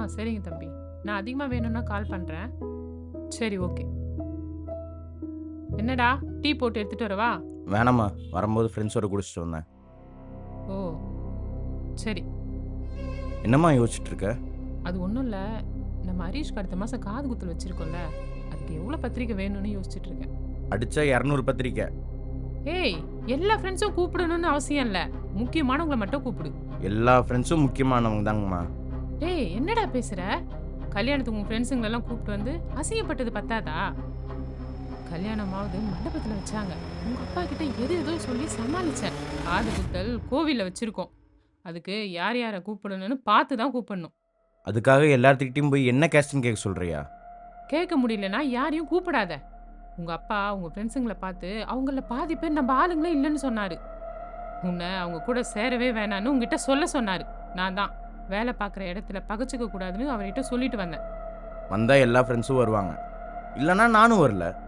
சரிங்க தம்பி. நான் அதிகமா வேணும்னா கால் பண்றேன். சரி, ஓகே. என்னடா டீ போட்டு எடுத்துட்டு வரவா? வேணாம்மா, வரும்போது ஃப்ரெண்ட்ஸோட குடிச்சிட்டு வந்தேன். ஓ! சரி. என்னம்மா யோசிச்சுட்டு இருக்க? அது ஒண்ணும் இல்ல. நம்ம ஹரீஷ்க்கு அடுத்த மாசம் காது குத்தல் வச்சிருக்கோம்ல. அதுக்கு எவ்வளோ பத்திரிக்கை வேணும்னு யோசிச்சுட்டு இருக்கேன். அடிச்சா 200 பத்திரிக்கை. ஏய்! எல்லா ஃப்ரெண்ட்ஸும் கூப்பிடணும்னு அவசியம் இல்ல. முக்கியமானவங்கள மட்டும் கூப்பிடு. எல்லா ஃப்ரெண்ட்ஸும் முக்கியமானவங்க தாங்கம்மா. டேய்! என்னடா பேசுற? கல்யாணத்துக்கு உன் ஃப்ரெண்ட்ஸுங்களெல்லாம் கூப்பிட்டு வந்து அசிங்கப்பட்டது பத்தாதா? கல்யாணமாவது மண்டபத்துல வச்சாங்க. உங்க அப்பா கிட்ட எது ஏதோ சொல்லி சமாளிச்சேன். காது குத்தல் கோவில்ல வச்சிருக்கோம். அதுக்கு யார் யார கூப்பிடணும்னு பார்த்து தான் கூப்பிடணும். அதுக்காக எல்லார்த்துக்கிட்டயும் போய் என்ன கேஸ்ட்ன்னு கேட்க சொல்றியா? கேட்க முடியலன்னா யாரையும் கூப்பிடாத. உங்க அப்பா உங்க ஃப்ரெண்ட்ஸுங்கள பார்த்து அவங்கள்ல பாதி பேர் நம்ம ஆளுங்களே இல்லன்னு சொன்னாரு. உன்ன அவங்க கூட சேரவே வேணான்னு உன்கிட்ட சொல்ல சொன்னாரு. நான் தான் வேலை பார்க்குற இடத்துல பகச்சுக்க கூடாதுன்னு அவர்கிட்ட சொல்லிட்டு வந்தேன். வந்தா எல்லா ஃப்ரெண்ட்ஸும் வருவாங்க. இல்லன்னா நானும் வரல.